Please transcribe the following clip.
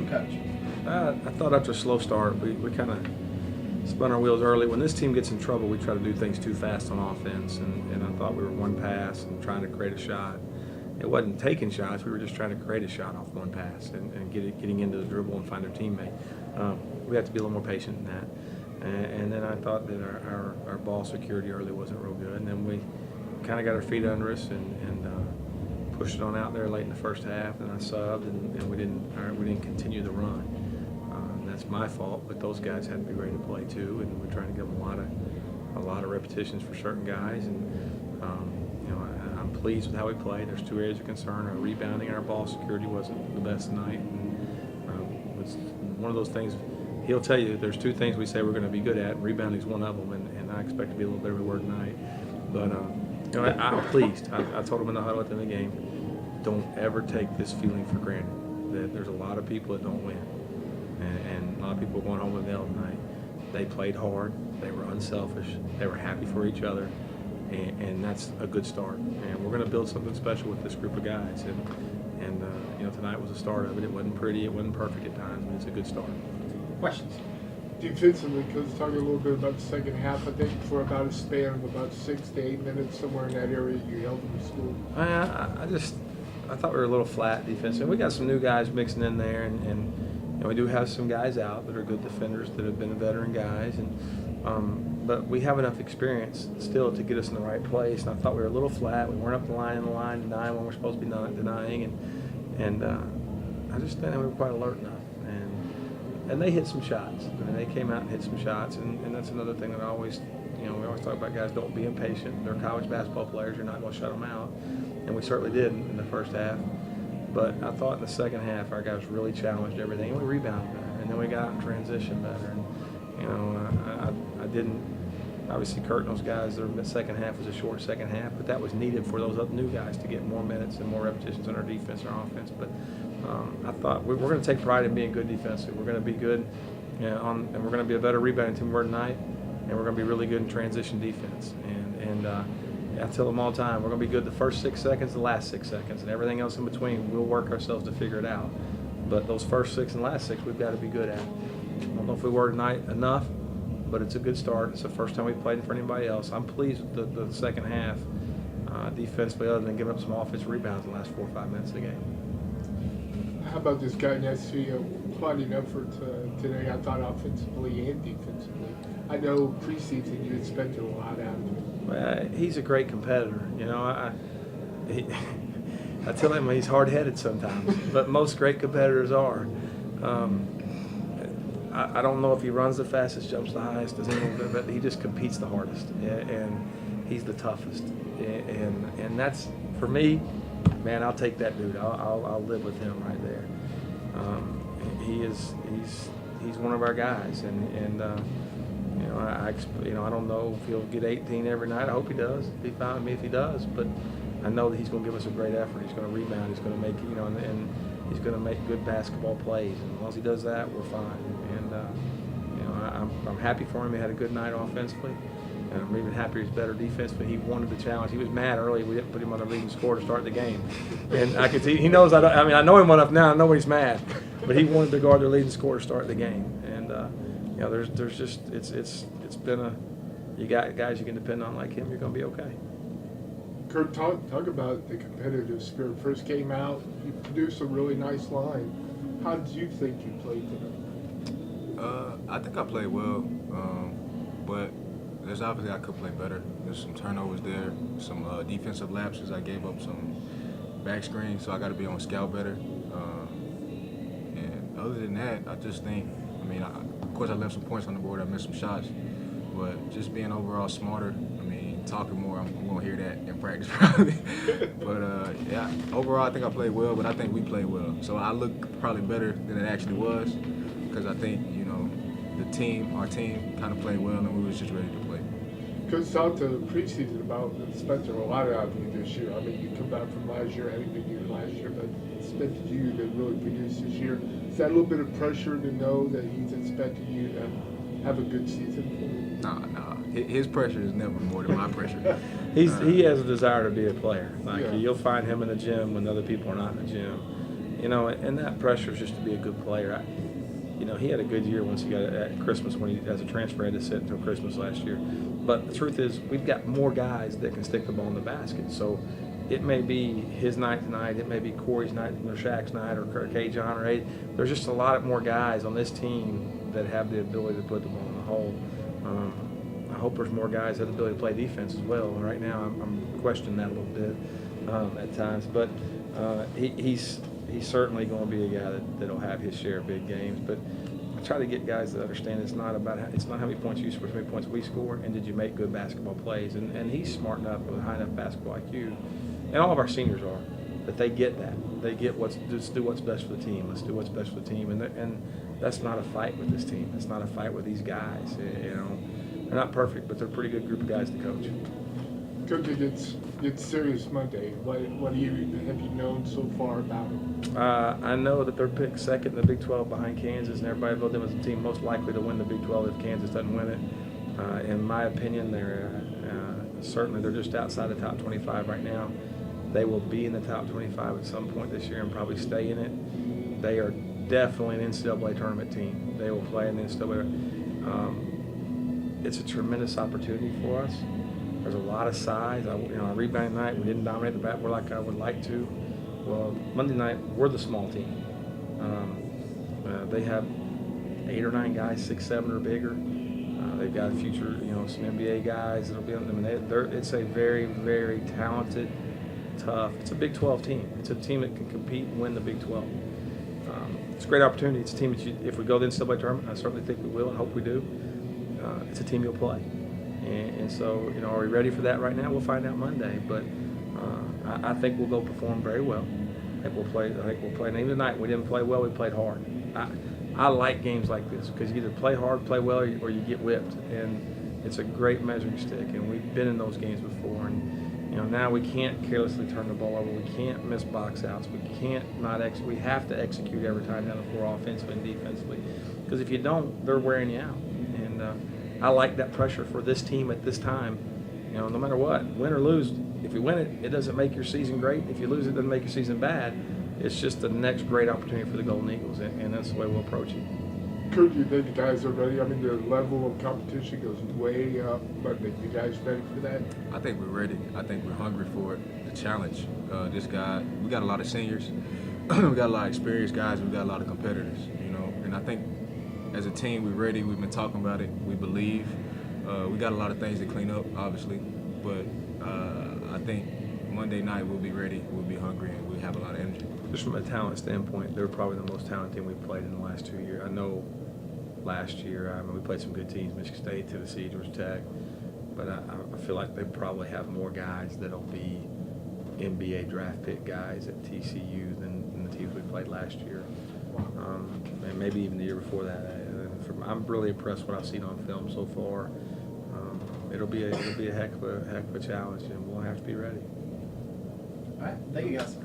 from Coach? I thought after a slow start, we kind of spun our wheels early. When this team gets in trouble, we try to do things too fast on offense, and I thought we were one pass and trying to create a shot. It wasn't taking shots. We were just trying to create a shot off one pass and getting into the dribble and find their teammate. We have to be a little more patient than that. And then I thought that our ball security early wasn't real good. And then we kind of got our feet under us and pushed it on out there late in the first half. And I subbed, and we didn't continue the run. That's my fault, but those guys had to be ready to play too. And we're trying to give them a lot of repetitions for certain guys. And I'm pleased with how we played. There's two areas of concern. Our rebounding and our ball security wasn't the best tonight. And it's one of those things. He'll tell you there's two things we say we're going to be good at. Rebounding is one of them, and I expect to be a little better everywhere tonight. But I'm pleased. I told him in the huddle at the end of the game, don't ever take this feeling for granted. That there's a lot of people that don't win, and a lot of people are going home with an L tonight. They played hard. They were unselfish. They were happy for each other. And that's a good start. And we're going to build something special with this group of guys. And tonight was the start of it. It wasn't pretty. It wasn't perfect at times, but it's a good start. Questions? Defensively, Coach, talking a little bit about the second half. I think for about a span of about 6 to 8 minutes, somewhere in that area, you held them to school. I thought we were a little flat defensively. We got some new guys mixing in there, and we do have some guys out that are good defenders that have been veteran guys, but we have enough experience still to get us in the right place. And I thought we were a little flat. We weren't up the line denying when we're supposed to be not denying, and I just think we were quite alert enough. And they hit some shots. I mean, they came out and hit some shots, and that's another thing that we always talk about. Guys, don't be impatient. They're college basketball players. You're not going to shut them out, and we certainly did in the first half. But I thought in the second half our guys really challenged everything, and we rebounded better, and then we got out in transition better. And I didn't. Obviously, Kurt and those guys, their second half was a short second half, but that was needed for those other new guys to get more minutes and more repetitions on our defense and our offense. But I thought we're going to take pride in being good defensively. We're going to be good, and we're going to be a better rebounding team tonight, and we're going to be really good in transition defense. And I tell them all the time, we're going to be good the first 6 seconds, the last 6 seconds, and everything else in between. We'll work ourselves to figure it out. But those first 6 and last 6, we've got to be good at. I don't know if we were tonight enough, but it's a good start. It's the first time we played in front of anybody else. I'm pleased with the second half defensively, other than giving up some offensive rebounds in the last 4 or 5 minutes of the game. How about this guy next to you? Quite an effort today, I thought, offensively and defensively. I know preseason you expected a lot out of him. Well, he's a great competitor. I tell him he's hard-headed sometimes, but most great competitors are. I don't know if he runs the fastest, jumps the highest, but he just competes the hardest, and he's the toughest. And that's, for me, man, I'll take that dude. I'll live with him right there. He's one of our guys, and I don't know if he'll get 18 every night. I hope he does. Be fine with me if he does, but I know that he's going to give us a great effort. He's going to rebound. He's going to make and he's going to make good basketball plays. And as long as he does that, we're fine. And I'm happy for him. He had a good night offensively, and I'm even happier he's better defensively. He wanted the challenge. He was mad early. We didn't put him on the leading score to start the game, and I could see he knows. I know him enough now. I know he's mad, but he wanted to guard their leading score to start the game. And there's just it's been you got guys you can depend on like him. You're going to be okay. Kurt, talk about the competitive spirit. First came out, you produced a really nice line. How did you think you played today? I think I played well, but there's obviously I could play better. There's some turnovers there, some defensive lapses. I gave up some back screens, so I got to be on scout better. And other than that, I just think, of course I left some points on the board. I missed some shots, but just being overall smarter. Talking more, I'm going to hear that in practice probably. But yeah, overall I think I played well, but I think we played well. So I look probably better than it actually was, because I think, our team kind of played well, and we was just ready to play. Coach talked to preseason about expecting a lot out of you this year. You come back from last year, had a good year last year, but expected you to really produce this year. Is that a little bit of pressure to know that he's expecting you to have a good season? No. His pressure is never more than my pressure. He has a desire to be a player. Yeah. You'll find him in the gym when other people are not in the gym, you know, and that pressure is just to be a good player. You know, he had a good year once he got at Christmas when he, as a transfer, had to sit until Christmas last year. But the truth is, we've got more guys that can stick the ball in the basket. So it may be his night tonight, it may be Corey's night, or Shaq's night, or K. John, or Aiden. There's just a lot more guys on this team that have the ability to put the ball in the hole. I hope there's more guys that have the ability to play defense as well. And right now, I'm questioning that a little bit at times. But he's certainly going to be a guy that'll have his share of big games. But I try to get guys to understand it's not how many points you score, it's how many points we score, and did you make good basketball plays. And he's smart enough with high enough basketball IQ, and all of our seniors are, that they get that. They get let's do what's best for the team. Let's do what's best for the team. And that's not a fight with this team. It's not a fight with these guys. You know, they're not perfect, but they're a pretty good group of guys to coach. Coach, it's serious Monday. What have you known so far about it? I know that they're picked second in the Big 12 behind Kansas, and everybody voted them as the team most likely to win the Big 12 if Kansas doesn't win it. In my opinion, they're just outside the top 25 right now. They will be in the top 25 at some point this year and probably stay in it. They are definitely an NCAA tournament team. They will play in the NCAA. It's a tremendous opportunity for us. There's a lot of size. I read Monday night, we didn't dominate the backboard like I would like to. Well, Monday night, we're the small team. They have 8 or 9 guys, 6, 7 or bigger. They've got future, some NBA guys that'll be on them. It's a very, very talented, tough. It's a Big 12 team. It's a team that can compete and win the Big 12. It's a great opportunity. It's a team that if we go to the NCAA tournament, I certainly think we will and hope we do. It's a team you'll play. And so, are we ready for that right now? We'll find out Monday. But I think we'll go perform very well. I think we'll play. And even tonight, we didn't play well. We played hard. I like games like this because you either play hard, play well, or you get whipped. And it's a great measuring stick. And we've been in those games before. And now we can't carelessly turn the ball over. We can't miss box outs. We can't not execute. We have to execute every time down the floor, offensively and defensively. Because if you don't, they're wearing you out. And I like that pressure for this team at this time. No matter what, win or lose, if you win it, it doesn't make your season great. If you lose it, it doesn't make your season bad. It's just the next great opportunity for the Golden Eagles, and that's the way we'll approach it. Could you think the guys are ready? I mean, the level of competition goes way up, but are you guys ready for that? I think we're ready. I think we're hungry for it. The challenge. We got a lot of seniors. We got a lot of experienced guys. We got a lot of competitors, And I think as a team, we're ready. We've been talking about it. We believe. We got a lot of things to clean up, obviously. But I think Monday night we'll be ready. We'll be hungry, and we have a lot of energy. Just from a talent standpoint, they're probably the most talented team we've played in the last 2 years. I know last year, we played some good teams, Michigan State, Tennessee, Georgia Tech. But I feel like they probably have more guys that'll be NBA draft pick guys at TCU than the teams we played last year. And maybe even the year before that. I'm really impressed with what I've seen on film so far. It'll be a heck of a challenge, and we'll have to be ready. All right, thank you guys.